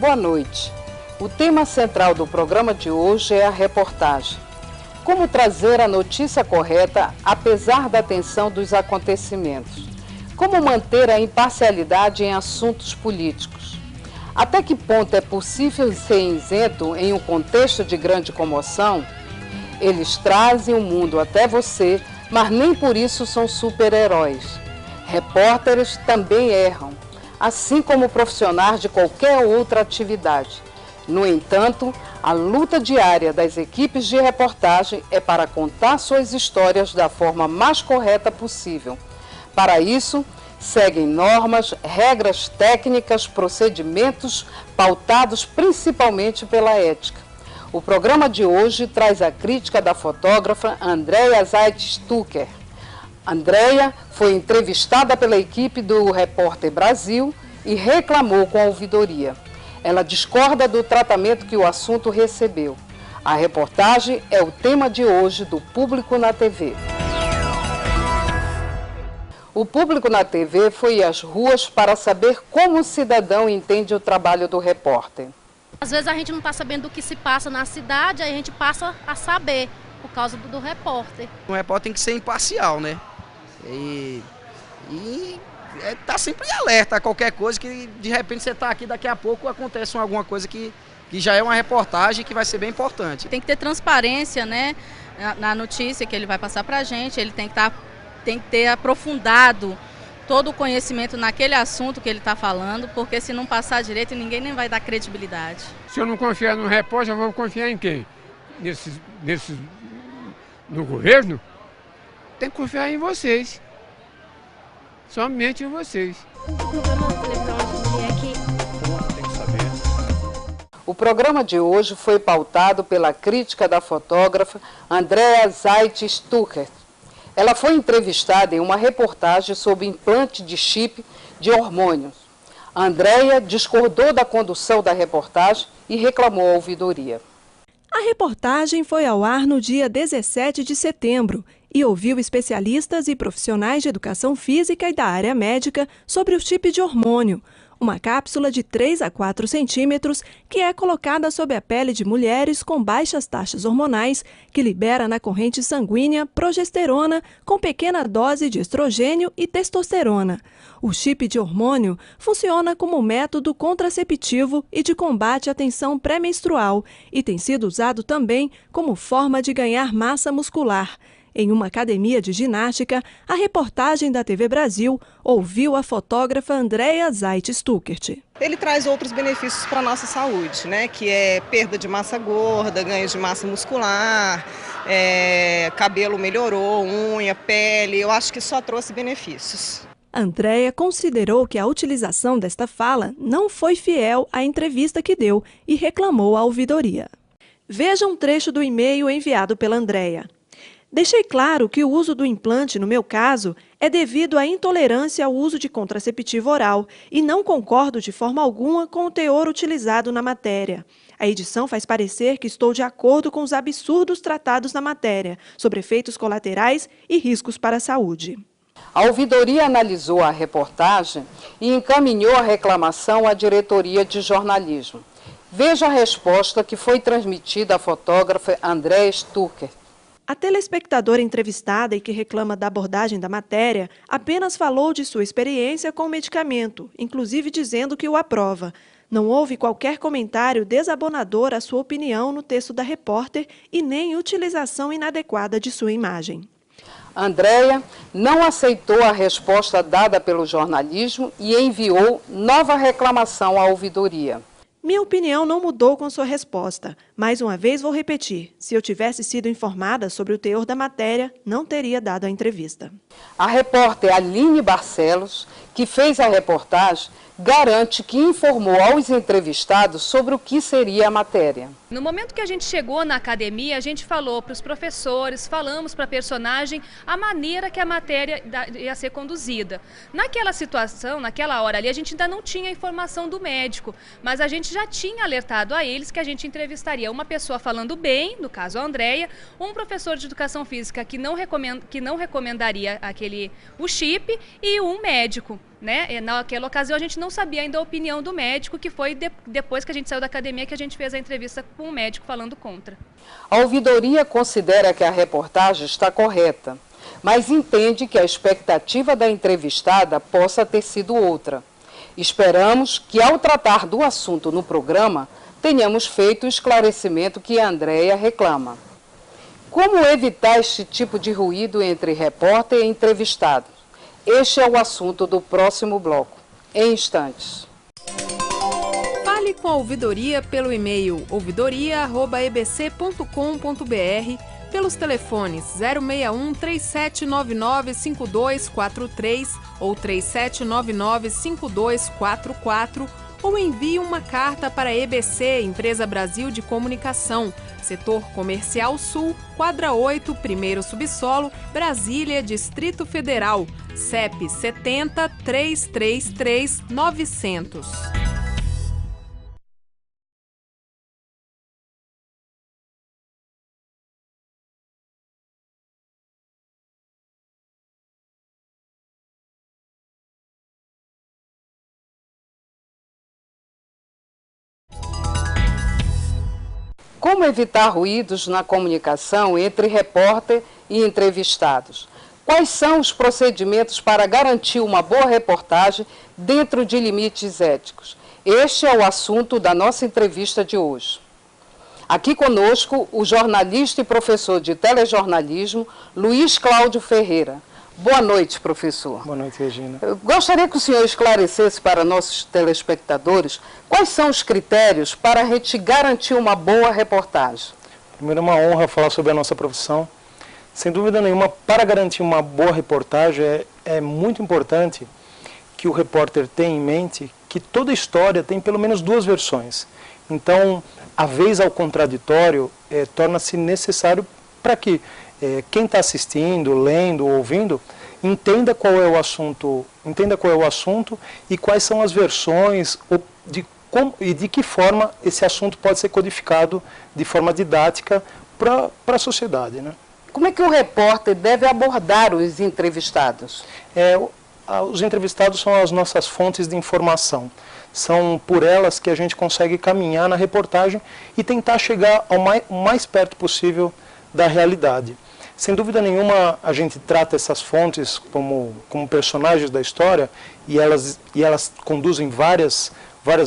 Boa noite. O tema central do programa de hoje é a reportagem. Como trazer a notícia correta, apesar da tensão dos acontecimentos? Como manter a imparcialidade em assuntos políticos? Até que ponto é possível ser isento em um contexto de grande comoção? Eles trazem o mundo até você, mas nem por isso são super-heróis. Repórteres também erram, assim como profissionais de qualquer outra atividade. No entanto, a luta diária das equipes de reportagem é para contar suas histórias da forma mais correta possível. Para isso, seguem normas, regras técnicas, procedimentos pautados principalmente pela ética. O programa de hoje traz a crítica da fotógrafa Andréia Zait-Stucker. Andréia foi entrevistada pela equipe do Repórter Brasil e reclamou com a ouvidoria. Ela discorda do tratamento que o assunto recebeu. A reportagem é o tema de hoje do Público na TV. O Público na TV foi às ruas para saber como o cidadão entende o trabalho do repórter. Às vezes a gente não está sabendo do que se passa na cidade, aí a gente passa a saber por causa do repórter. O repórter tem que ser imparcial, né? Tá sempre alerta a qualquer coisa que de repente você está aqui, daqui a pouco acontece alguma coisa que já é uma reportagem que vai ser bem importante. Tem que ter transparência, né, na notícia que ele vai passar para a gente, ele tem que ter aprofundado todo o conhecimento naquele assunto que ele está falando, porque se não passar direito ninguém nem vai dar credibilidade. Se eu não confiar no repórter, eu vou confiar em quem? No governo? Tem que confiar em vocês. Somente em vocês. O programa de hoje foi pautado pela crítica da fotógrafa Andréia Zait-Stucker. Ela foi entrevistada em uma reportagem sobre implante de chip de hormônios. A Andréia discordou da condução da reportagem e reclamou a ouvidoria. A reportagem foi ao ar no dia 17 de setembro e ouviu especialistas e profissionais de educação física e da área médica sobre o chip de hormônio, uma cápsula de 3 a 4 centímetros que é colocada sob a pele de mulheres com baixas taxas hormonais que libera na corrente sanguínea progesterona com pequena dose de estrogênio e testosterona. O chip de hormônio funciona como método contraceptivo e de combate à tensão pré-menstrual e tem sido usado também como forma de ganhar massa muscular. Em uma academia de ginástica, a reportagem da TV Brasil ouviu a fotógrafa Andréia Zait-Stucker. Ele traz outros benefícios para a nossa saúde, né? Que é perda de massa gorda, ganho de massa muscular, cabelo melhorou, unha, pele, eu acho que só trouxe benefícios. Andréia considerou que a utilização desta fala não foi fiel à entrevista que deu e reclamou à ouvidoria. Veja um trecho do e-mail enviado pela Andréia. Deixei claro que o uso do implante, no meu caso, é devido à intolerância ao uso de contraceptivo oral e não concordo de forma alguma com o teor utilizado na matéria. A edição faz parecer que estou de acordo com os absurdos tratados na matéria, sobre efeitos colaterais e riscos para a saúde. A ouvidoria analisou a reportagem e encaminhou a reclamação à diretoria de jornalismo. Veja a resposta que foi transmitida à fotógrafa Andréia Stucker. A telespectadora entrevistada e que reclama da abordagem da matéria apenas falou de sua experiência com o medicamento, inclusive dizendo que o aprova. Não houve qualquer comentário desabonador à sua opinião no texto da repórter e nem utilização inadequada de sua imagem. Andréia não aceitou a resposta dada pelo jornalismo e enviou nova reclamação à ouvidoria. Minha opinião não mudou com sua resposta. Mais uma vez vou repetir, se eu tivesse sido informada sobre o teor da matéria, não teria dado a entrevista. A repórter Aline Barcelos, que fez a reportagem, garante que informou aos entrevistados sobre o que seria a matéria. No momento que a gente chegou na academia, a gente falou para os professores, falamos para a personagem a maneira que a matéria ia ser conduzida. Naquela situação, naquela hora ali, a gente ainda não tinha a informação do médico, mas a gente já tinha alertado a eles que a gente entrevistaria uma pessoa falando bem, no caso a Andréia, um professor de educação física que não recomendaria o chip e um médico. né? Naquela ocasião a gente não sabia ainda a opinião do médico, que foi depois que a gente saiu da academia que a gente fez a entrevista com o médico falando contra. A ouvidoria considera que a reportagem está correta, mas entende que a expectativa da entrevistada possa ter sido outra. Esperamos que, ao tratar do assunto no programa, tenhamos feito o esclarecimento que a Andréia reclama. Como evitar este tipo de ruído entre repórter e entrevistado? Este é o assunto do próximo bloco, em instantes. Fale com a ouvidoria pelo e-mail ouvidoria@ebc.com.br, pelos telefones 061 3799 5243 ou 3799 5244, ou envie uma carta para a EBC, Empresa Brasil de Comunicação, Setor Comercial Sul, Quadra 8, primeiro subsolo, Brasília, Distrito Federal, CEP 70 333 900. Como evitar ruídos na comunicação entre repórter e entrevistados? Quais são os procedimentos para garantir uma boa reportagem dentro de limites éticos? Este é o assunto da nossa entrevista de hoje. Aqui conosco o jornalista e professor de telejornalismo, Luiz Cláudio Ferreira. Boa noite, professor. Boa noite, Regina. Eu gostaria que o senhor esclarecesse para nossos telespectadores quais são os critérios para a gente garantir uma boa reportagem. Primeiro, é uma honra falar sobre a nossa profissão. Sem dúvida nenhuma, para garantir uma boa reportagem, é muito importante que o repórter tenha em mente que toda história tem pelo menos duas versões. Então, a vez ao contraditório torna-se necessário para que quem está assistindo, lendo, ouvindo, entenda qual é o assunto e quais são as versões e de que forma esse assunto pode ser codificado de forma didática para a sociedade, né? Como é que o repórter deve abordar os entrevistados? Os entrevistados são as nossas fontes de informação. São por elas que a gente consegue caminhar na reportagem e tentar chegar o mais perto possível da realidade. Sem dúvida nenhuma, a gente trata essas fontes como personagens da história e elas conduzem várias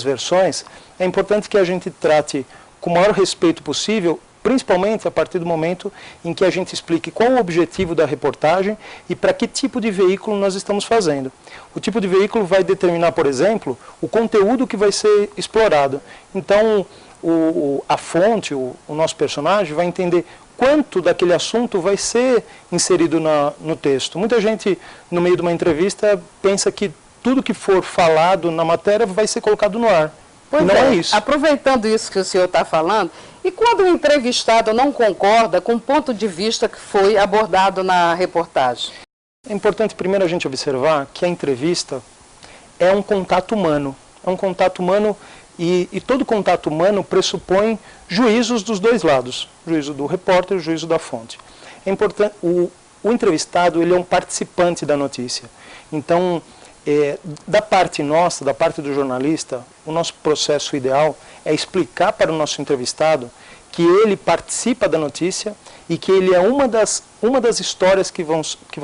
versões. É importante que a gente trate com o maior respeito possível, principalmente a partir do momento em que a gente explique qual o objetivo da reportagem e para que tipo de veículo nós estamos fazendo. O tipo de veículo vai determinar, por exemplo, o conteúdo que vai ser explorado. Então, a fonte, o nosso personagem, vai entender quanto daquele assunto vai ser inserido no texto. Muita gente, no meio de uma entrevista, pensa que tudo que for falado na matéria vai ser colocado no ar. Pois não é isso. Aproveitando isso que o senhor está falando, e quando o entrevistado não concorda com o ponto de vista que foi abordado na reportagem? É importante primeiro a gente observar que a entrevista é um contato humano. É um contato humano e todo contato humano pressupõe juízos dos dois lados. Juízo do repórter e o juízo da fonte. É importante, o entrevistado ele é um participante da notícia. Então, da parte nossa, da parte do jornalista, o nosso processo ideal é explicar para o nosso entrevistado que ele participa da notícia e que ele é uma das histórias que vão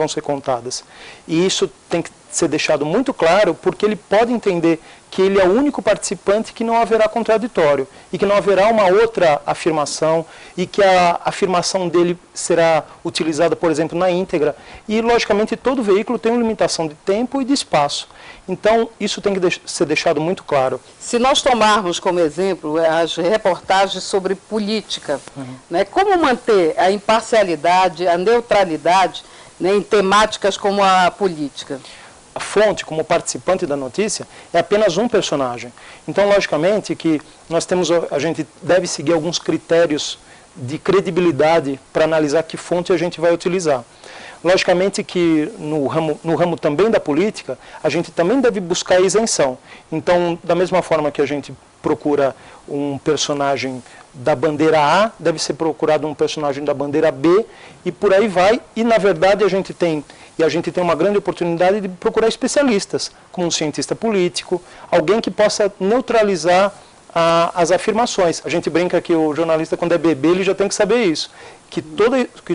ser contadas. E isso tem que ser deixado muito claro, porque ele pode entender que ele é o único participante, que não haverá contraditório e que não haverá uma outra afirmação e que a afirmação dele será utilizada, por exemplo, na íntegra. E, logicamente, todo veículo tem uma limitação de tempo e de espaço. Então, isso tem que ser deixado muito claro. Se nós tomarmos como exemplo as reportagens sobre política, né, como manter a imparcialidade, a neutralidade, né, em temáticas como a política? A fonte, como participante da notícia, é apenas um personagem. Então, logicamente, que a gente deve seguir alguns critérios de credibilidade para analisar que fonte a gente vai utilizar. Logicamente que no ramo também da política, a gente também deve buscar a isenção. Então, da mesma forma que a gente procura um personagem da bandeira A, deve ser procurado um personagem da bandeira B, e por aí vai. E, na verdade, a gente tem uma grande oportunidade de procurar especialistas, como um cientista político, alguém que possa neutralizar as afirmações. A gente brinca que o jornalista, quando é bebê, ele já tem que saber isso, que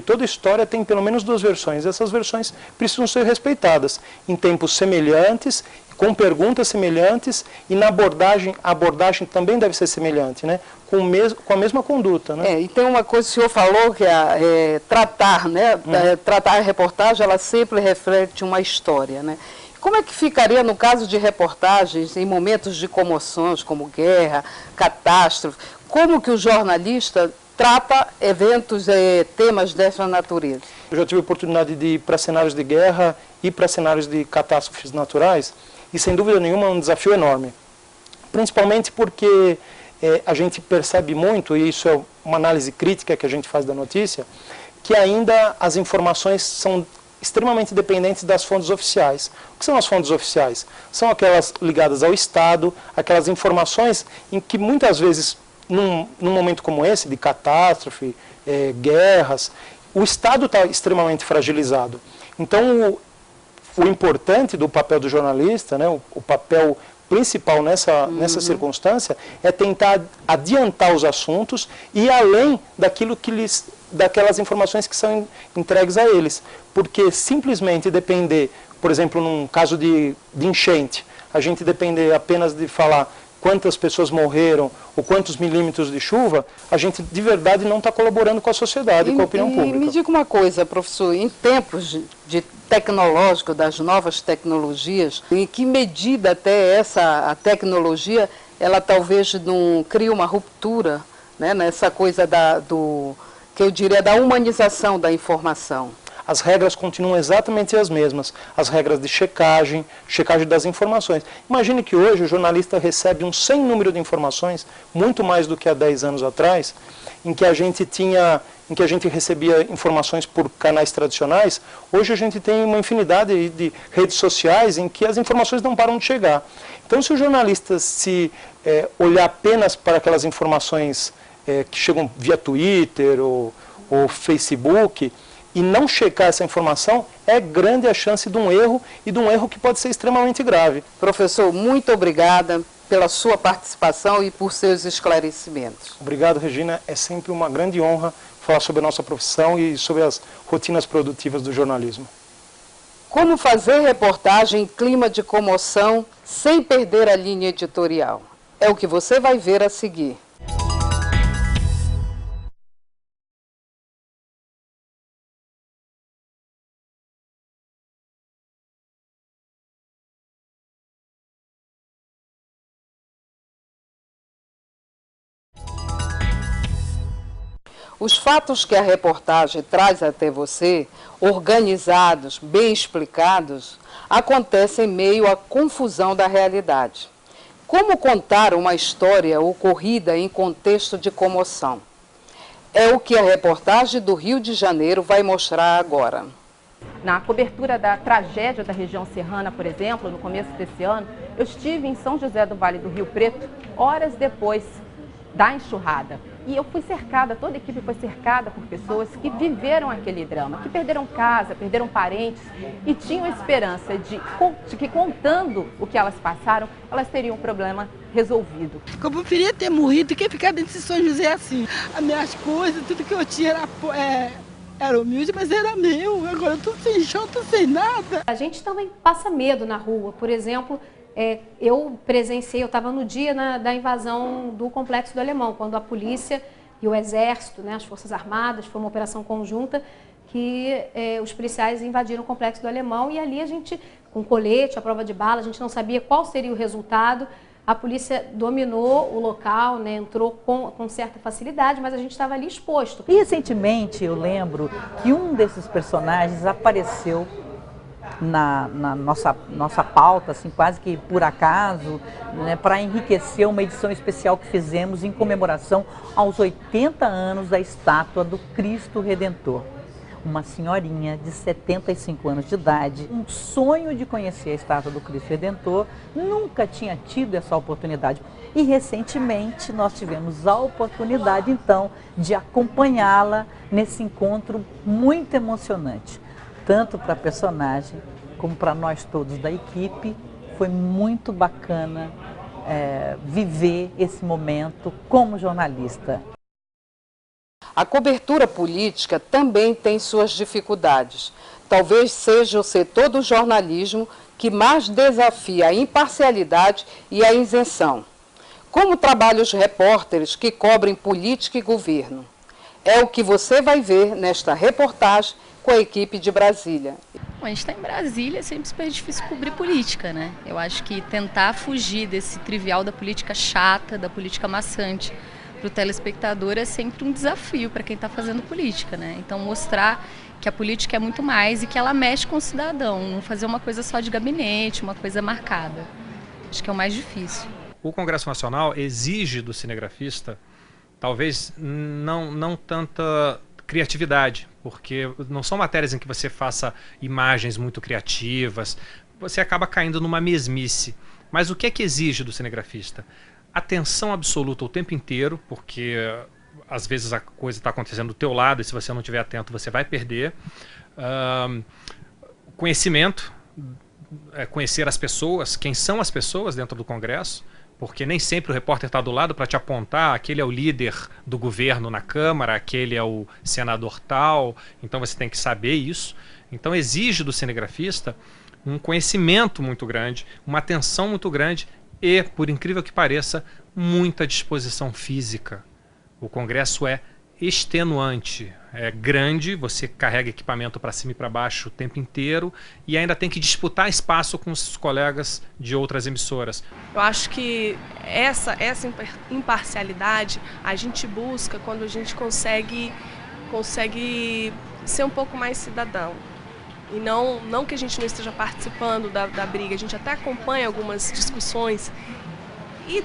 toda história tem pelo menos duas versões. Essas versões precisam ser respeitadas em tempos semelhantes, com perguntas semelhantes, e na abordagem, a abordagem também deve ser semelhante, né? Com a mesma conduta, né? E tem uma coisa que o senhor falou, que é tratar, né? Tratar a reportagem, ela sempre reflete uma história, né? Como é que ficaria no caso de reportagens em momentos de comoções, como guerra, catástrofe? Como que o jornalista trata eventos, temas dessa natureza? Eu já tive a oportunidade de ir para cenários de guerra e para cenários de catástrofes naturais, e sem dúvida nenhuma é um desafio enorme. Principalmente porque a gente percebe muito, e isso é uma análise crítica que a gente faz da notícia, que ainda as informações são extremamente dependentes das fontes oficiais. O que são as fontes oficiais? São aquelas ligadas ao Estado, aquelas informações em que muitas vezes, num momento como esse, de catástrofe, guerras, o Estado está extremamente fragilizado. Então, o importante do papel do jornalista, né, o papel principal nessa circunstância, é tentar adiantar os assuntos e além daquelas informações que são entregues a eles. Porque simplesmente depender, por exemplo, num caso de enchente, a gente depender apenas de falar quantas pessoas morreram ou quantos milímetros de chuva, a gente de verdade não está colaborando com a sociedade e com a opinião pública. Me diga uma coisa, professor, em tempos de tecnológico, das novas tecnologias, em que medida até a tecnologia, ela talvez não cria uma ruptura, né, nessa coisa que eu diria da humanização da informação? As regras continuam exatamente as mesmas, as regras de checagem das informações. Imagine que hoje o jornalista recebe um sem número de informações, muito mais do que há 10 anos atrás, em que a gente recebia informações por canais tradicionais. Hoje a gente tem uma infinidade de redes sociais em que as informações não param de chegar. Então, se o jornalista olhar apenas para aquelas informações que chegam via Twitter ou Facebook, e não checar essa informação, é grande a chance de um erro, e de um erro que pode ser extremamente grave. Professor, muito obrigada pela sua participação e por seus esclarecimentos. Obrigado, Regina. É sempre uma grande honra falar sobre a nossa profissão e sobre as rotinas produtivas do jornalismo. Como fazer reportagem em clima de comoção sem perder a linha editorial? É o que você vai ver a seguir. Os fatos que a reportagem traz até você, organizados, bem explicados, acontecem em meio à confusão da realidade. Como contar uma história ocorrida em contexto de comoção? É o que a reportagem do Rio de Janeiro vai mostrar agora. Na cobertura da tragédia da região serrana, por exemplo, no começo desse ano, eu estive em São José do Vale do Rio Preto, horas depois da enxurrada. E eu fui cercada, toda a equipe foi cercada por pessoas que viveram aquele drama, que perderam casa, perderam parentes e tinham esperança de que contando o que elas passaram, elas teriam um problema resolvido. Eu preferia ter morrido do que ficar dentro de São José assim. As minhas coisas, tudo que eu tinha era humilde, mas era meu. Agora eu tô sem chão, tô sem nada. A gente também passa medo na rua, por exemplo. Eu presenciei, eu estava no dia da invasão do Complexo do Alemão, quando a polícia e o Exército, né, as Forças Armadas, foi uma operação conjunta que os policiais invadiram o Complexo do Alemão e ali a gente, com colete, a prova de bala, a gente não sabia qual seria o resultado. A polícia dominou o local, né, entrou com certa facilidade, mas a gente estava ali exposto. E recentemente eu lembro que um desses personagens apareceu na nossa pauta, assim, quase que por acaso, né, para enriquecer uma edição especial que fizemos em comemoração aos 80 anos da estátua do Cristo Redentor. uma senhorinha de 75 anos de idade, um sonho de conhecer a estátua do Cristo Redentor, nunca tinha tido essa oportunidade. E recentemente nós tivemos a oportunidade então de acompanhá-la nesse encontro muito emocionante, tanto para a personagem como para nós todos da equipe. Foi muito bacana viver esse momento como jornalista. A cobertura política também tem suas dificuldades. Talvez seja o setor do jornalismo que mais desafia a imparcialidade e a isenção. Como trabalham os repórteres que cobrem política e governo? É o que você vai ver nesta reportagem com a equipe de Brasília. Bom, a gente está em Brasília, é sempre super difícil cobrir política, né? Eu acho que tentar fugir desse trivial da política chata, da política maçante, para o telespectador é sempre um desafio para quem está fazendo política, né? Então mostrar que a política é muito mais e que ela mexe com o cidadão, não fazer uma coisa só de gabinete, uma coisa marcada. Acho que é o mais difícil. O Congresso Nacional exige do cinegrafista, talvez não tanta criatividade, porque não são matérias em que você faça imagens muito criativas, você acaba caindo numa mesmice. Mas o que é que exige do cinegrafista? Atenção absoluta o tempo inteiro, porque às vezes a coisa está acontecendo do teu lado e se você não estiver atento você vai perder. Conhecimento, conhecer as pessoas, quem são as pessoas dentro do Congresso, porque nem sempre o repórter está do lado para te apontar, aquele é o líder do governo na Câmara, aquele é o senador tal, então você tem que saber isso. Então exige do cinegrafista um conhecimento muito grande, uma atenção muito grande e, por incrível que pareça, muita disposição física. O Congresso é extenuante, é grande, você carrega equipamento para cima e para baixo o tempo inteiro e ainda tem que disputar espaço com os colegas de outras emissoras. Eu acho que essa imparcialidade a gente busca quando a gente consegue ser um pouco mais cidadão. E não que a gente não esteja participando da briga, a gente até acompanha algumas discussões e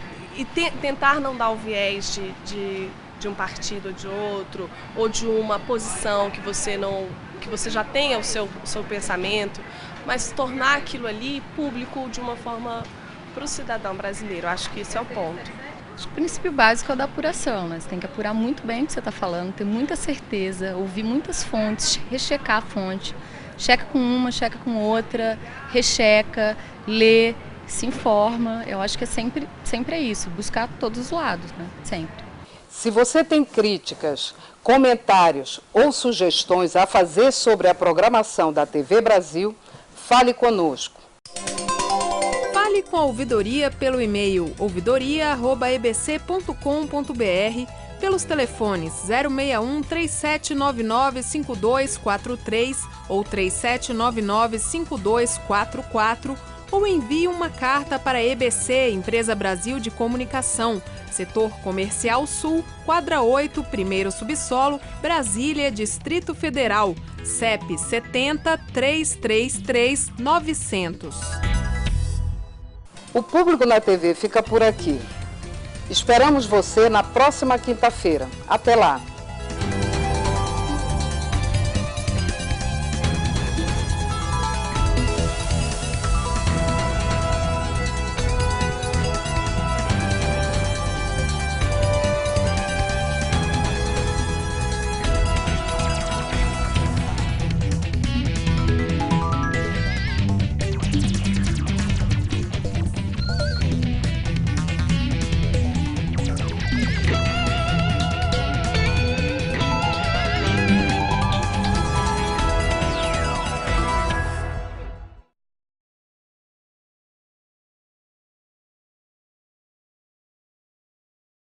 tentar não dar o viés de um partido ou de outro, ou de uma posição que você já tenha o seu pensamento, mas tornar aquilo ali público de uma forma para o cidadão brasileiro. Acho que esse é o ponto. O princípio básico é o da apuração, né? Você tem que apurar muito bem o que você está falando, ter muita certeza, ouvir muitas fontes, rechecar a fonte. Checa com uma, checa com outra, recheca, lê, se informa. Eu acho que sempre é isso, buscar todos os lados, né? Sempre. Se você tem críticas, comentários ou sugestões a fazer sobre a programação da TV Brasil, fale conosco. Fale com a ouvidoria pelo e-mail ouvidoria@ebc.com.br, pelos telefones 061 3799 5243 ou 3799 5244, ou envie uma carta para a EBC, Empresa Brasil de Comunicação, Setor Comercial Sul, Quadra 8, primeiro subsolo, Brasília, Distrito Federal, CEP 70 333 900. O Público na TV fica por aqui. Esperamos você na próxima quinta-feira. Até lá!